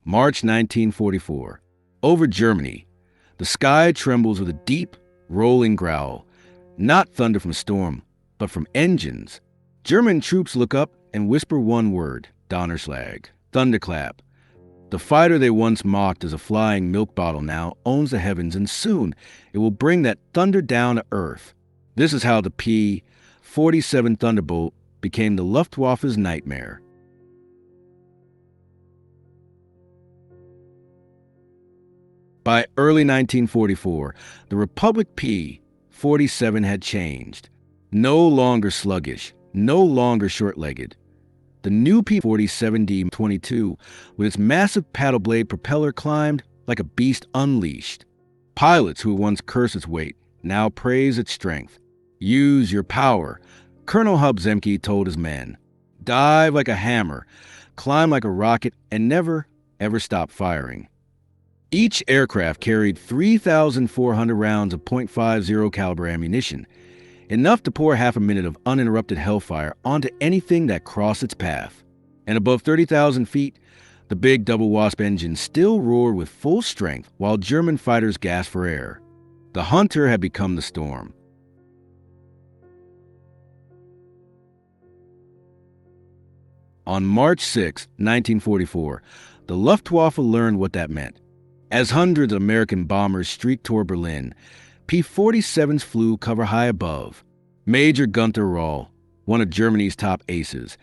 March 1944. Over Germany, the sky trembles with a deep, rolling growl. Not thunder from a storm, but from engines. German troops look up and whisper one word: Donnerschlag, Thunderclap. The fighter they once mocked as a flying milk bottle now owns the heavens, and soon it will bring that thunder down to earth. This is how the P-47 Thunderbolt became the Luftwaffe's nightmare. By early 1944, the Republic P-47 had changed. No longer sluggish, no longer short-legged. The new P-47D-22, with its massive paddle blade propeller, climbed like a beast unleashed. Pilots who once cursed its weight now praise its strength. Use your power, Colonel Hub Zemke told his men. Dive like a hammer, climb like a rocket, and never, ever stop firing. Each aircraft carried 3,400 rounds of .50 caliber ammunition, enough to pour half a minute of uninterrupted hellfire onto anything that crossed its path. And above 30,000 feet, the big double wasp engine still roared with full strength while German fighters gasped for air. The Hunter had become the storm. On March 6, 1944, the Luftwaffe learned what that meant. As hundreds of American bombers streaked toward Berlin, P-47s flew cover high above. Major Gunther Rall, one of Germany's top aces,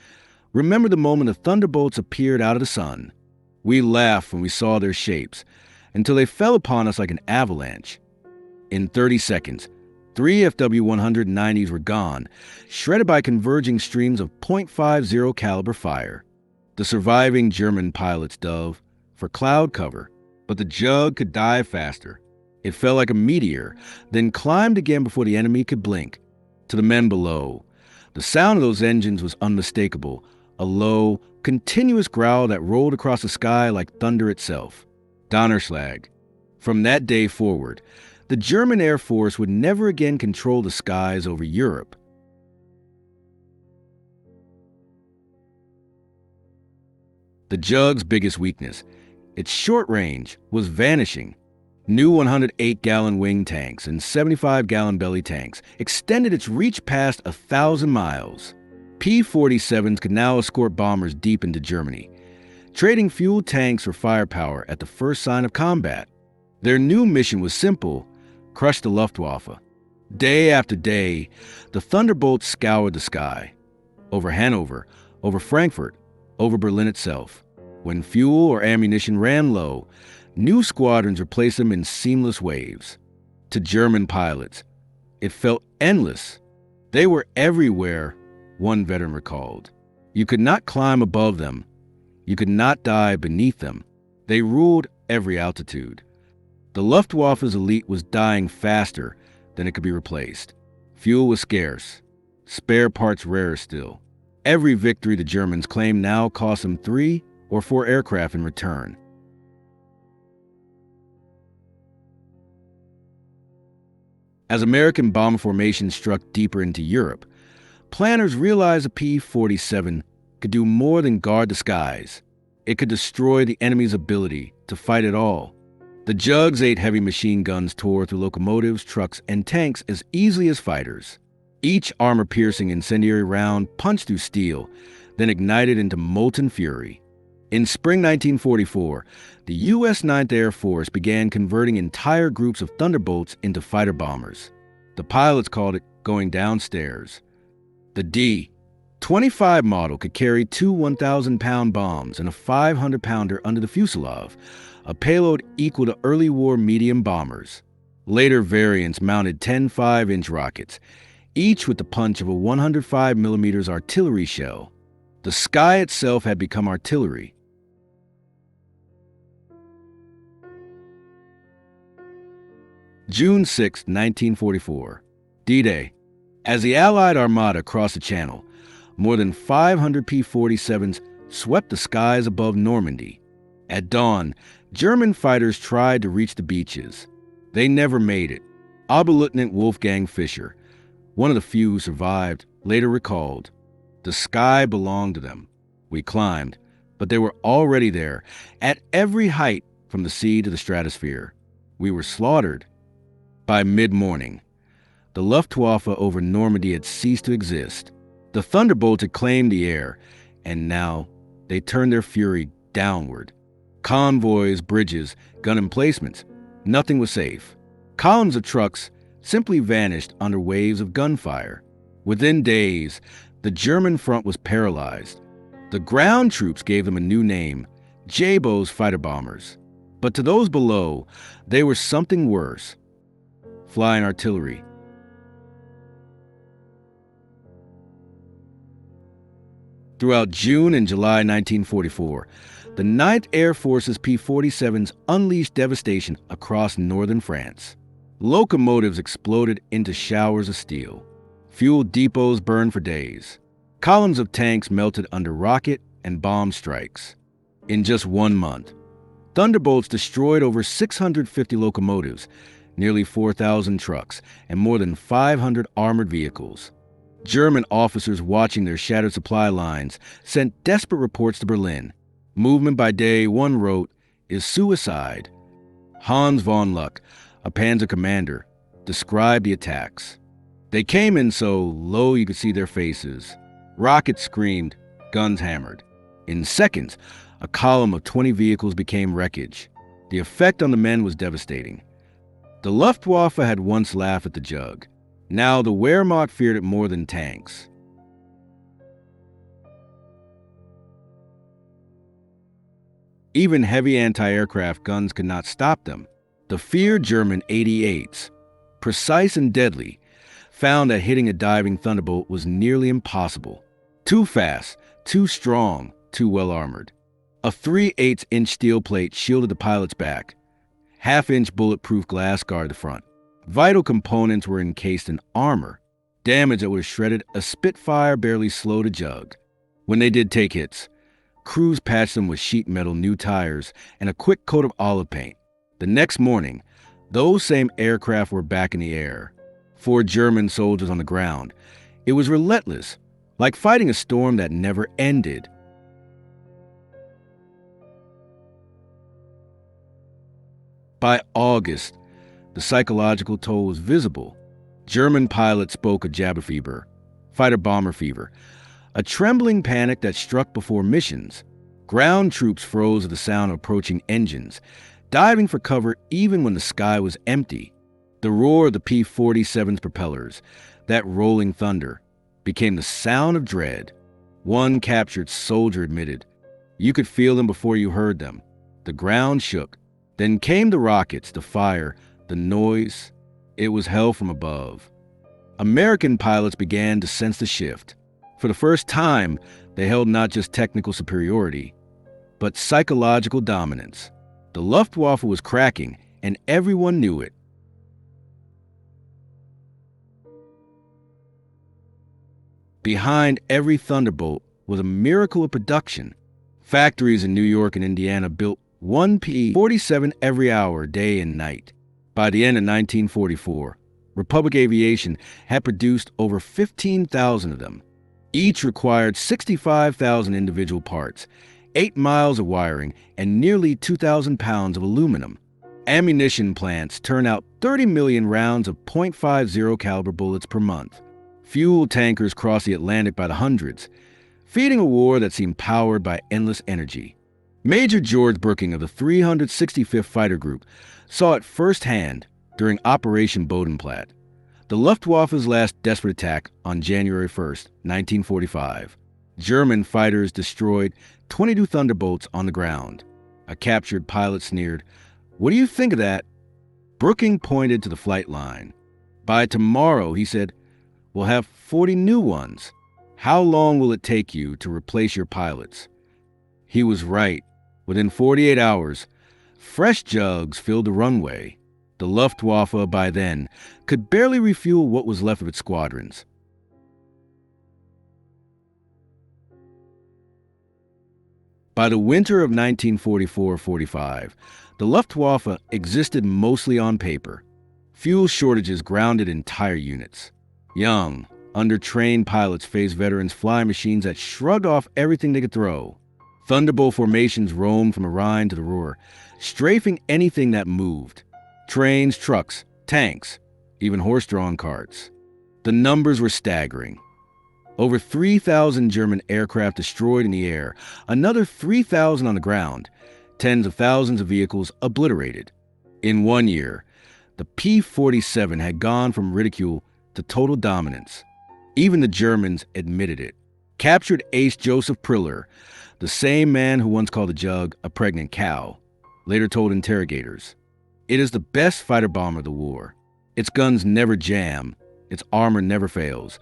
remembered the moment the Thunderbolts appeared out of the sun. We laughed when we saw their shapes, until they fell upon us like an avalanche. In 30 seconds, 3 FW-190s were gone, shredded by converging streams of .50 caliber fire. The surviving German pilots dove for cloud cover, but the Jug could dive faster. It fell like a meteor, then climbed again before the enemy could blink. To the men below, the sound of those engines was unmistakable, a low, continuous growl that rolled across the sky like thunder itself. Donnerschlag. From that day forward, the German Air Force would never again control the skies over Europe. The Jug's biggest weakness, its short range, was vanishing. New 108-gallon wing tanks and 75-gallon belly tanks extended its reach past 1,000 miles. P-47s could now escort bombers deep into Germany, trading fuel tanks for firepower at the first sign of combat. Their new mission was simple: crush the Luftwaffe. Day after day, the Thunderbolts scoured the sky. Over Hanover, over Frankfurt, over Berlin itself. When fuel or ammunition ran low, new squadrons replaced them in seamless waves. To German pilots, it felt endless. They were everywhere, one veteran recalled. You could not climb above them. You could not dive beneath them. They ruled every altitude. The Luftwaffe's elite was dying faster than it could be replaced. Fuel was scarce, spare parts rarer still. Every victory the Germans claimed now cost them 3 or 4 aircraft in return. As American bomber formations struck deeper into Europe, planners realized the P-47 could do more than guard the skies. It could destroy the enemy's ability to fight at all. The Jug's 8 heavy machine guns tore through locomotives, trucks, and tanks as easily as fighters. Each armor-piercing incendiary round punched through steel, then ignited into molten fury. In spring 1944, the U.S. 9th Air Force began converting entire groups of Thunderbolts into fighter bombers. The pilots called it going downstairs. The D-25 model could carry 2 1,000-pound bombs and a 500-pounder under the fuselage, a payload equal to early war medium bombers. Later variants mounted 10 5-inch rockets, each with the punch of a 105mm artillery shell. The sky itself had become artillery. June 6, 1944. D-Day. As the Allied Armada crossed the Channel, more than 500 P-47s swept the skies above Normandy. At dawn, German fighters tried to reach the beaches. They never made it. Oberleutnant Wolfgang Fischer, one of the few who survived, later recalled, "The sky belonged to them. We climbed, but they were already there, at every height from the sea to the stratosphere. We were slaughtered. By mid-morning, the Luftwaffe over Normandy had ceased to exist. The Thunderbolt had claimed the air, and now they turned their fury downward. Convoys, bridges, gun emplacements, nothing was safe. Columns of trucks simply vanished under waves of gunfire. Within days, the German front was paralyzed. The ground troops gave them a new name, J-bows fighter bombers. But to those below, they were something worse, flying artillery. Throughout June and July 1944, the 9th Air Force's P-47s unleashed devastation across northern France. Locomotives exploded into showers of steel. Fuel depots burned for days. Columns of tanks melted under rocket and bomb strikes. In just 1 month, Thunderbolts destroyed over 650 locomotives, nearly 4,000 trucks, and more than 500 armored vehicles. German officers watching their shattered supply lines sent desperate reports to Berlin. Movement by day, one wrote, is suicide. Hans von Luck, a panzer commander, described the attacks. They came in so low you could see their faces. Rockets screamed, guns hammered. In seconds, a column of 20 vehicles became wreckage. The effect on the men was devastating. The Luftwaffe had once laughed at the jug. Now the Wehrmacht feared it more than tanks. Even heavy anti-aircraft guns could not stop them. The feared German 88s, precise and deadly, found that hitting a diving Thunderbolt was nearly impossible. Too fast, too strong, too well-armored. A 3/8-inch steel plate shielded the pilot's back. Half-inch bulletproof glass guarded the front. Vital components were encased in armor. Damage that would have shredded a Spitfire barely slowed a jug. When they did take hits, crews patched them with sheet metal, new tires, and a quick coat of olive paint. The next morning, those same aircraft were back in the air. 4 German soldiers on the ground. It was relentless, like fighting a storm that never ended. By August, the psychological toll was visible. German pilots spoke of jabber fever, fighter-bomber fever, a trembling panic that struck before missions. Ground troops froze at the sound of approaching engines, diving for cover even when the sky was empty. The roar of the P-47's propellers, that rolling thunder, became the sound of dread. One captured soldier admitted, "You could feel them before you heard them." The ground shook. Then came the rockets, the fire, the noise. It was hell from above. American pilots began to sense the shift. For the first time, they held not just technical superiority, but psychological dominance. The Luftwaffe was cracking, and everyone knew it. Behind every Thunderbolt was a miracle of production. Factories in New York and Indiana built one P-47 every hour, day and night. By the end of 1944, Republic Aviation had produced over 15,000 of them. Each required 65,000 individual parts, 8 miles of wiring, and nearly 2,000 pounds of aluminum. Ammunition plants turn out 30 million rounds of .50 caliber bullets per month. Fuel tankers crossed the Atlantic by the hundreds, feeding a war that seemed powered by endless energy. Major George Brooking of the 365th Fighter Group saw it firsthand during Operation Bodenplatte, the Luftwaffe's last desperate attack on January 1st, 1945. German fighters destroyed 22 Thunderbolts on the ground. A captured pilot sneered, "What do you think of that?" Brooking pointed to the flight line. "By tomorrow," he said, "we'll have 40 new ones. How long will it take you to replace your pilots?" He was right. Within 48 hours, fresh jugs filled the runway. The Luftwaffe, by then, could barely refuel what was left of its squadrons. By the winter of 1944-45, the Luftwaffe existed mostly on paper. Fuel shortages grounded entire units. Young, under-trained pilots faced veterans flying machines that shrugged off everything they could throw. Thunderbolt formations roamed from the Rhine to the Ruhr, strafing anything that moved. Trains, trucks, tanks, even horse-drawn carts. The numbers were staggering. Over 3,000 German aircraft destroyed in the air, another 3,000 on the ground, tens of thousands of vehicles obliterated. In 1 year, the P-47 had gone from ridicule to total dominance. Even the Germans admitted it. Captured ace Joseph Priller, the same man who once called the Jug a pregnant cow, later told interrogators, "It is the best fighter bomber of the war. Its guns never jam, its armor never fails,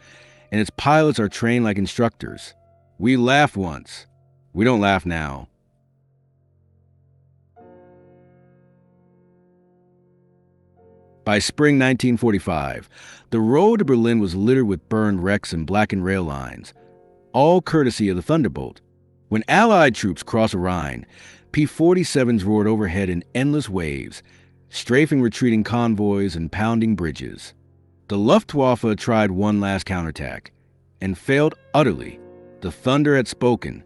and its pilots are trained like instructors. We laughed once. We don't laugh now." By spring 1945, the road to Berlin was littered with burned wrecks and blackened rail lines, all courtesy of the Thunderbolt. When Allied troops crossed the Rhine, P-47s roared overhead in endless waves, strafing retreating convoys and pounding bridges. The Luftwaffe tried one last counterattack and failed utterly. The thunder had spoken.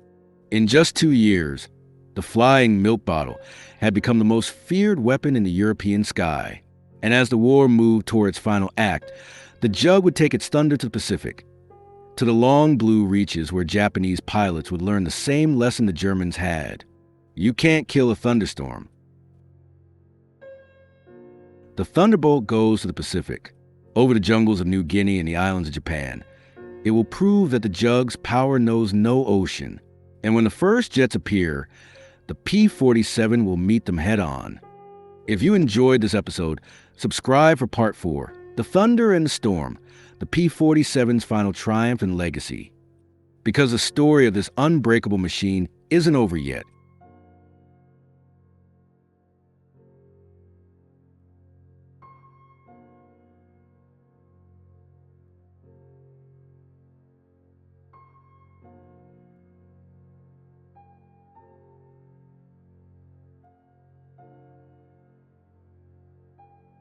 In just 2 years, the flying milk bottle had become the most feared weapon in the European sky. And as the war moved toward its final act, the Jug would take its thunder to the Pacific, to the long blue reaches where Japanese pilots would learn the same lesson the Germans had. You can't kill a thunderstorm. The Thunderbolt goes to the Pacific, over the jungles of New Guinea and the islands of Japan. It will prove that the Jug's power knows no ocean. And when the first jets appear, the P-47 will meet them head on. If you enjoyed this episode, subscribe for Part 4, The Thunder and the Storm, the P-47's final triumph and legacy. Because the story of this unbreakable machine isn't over yet.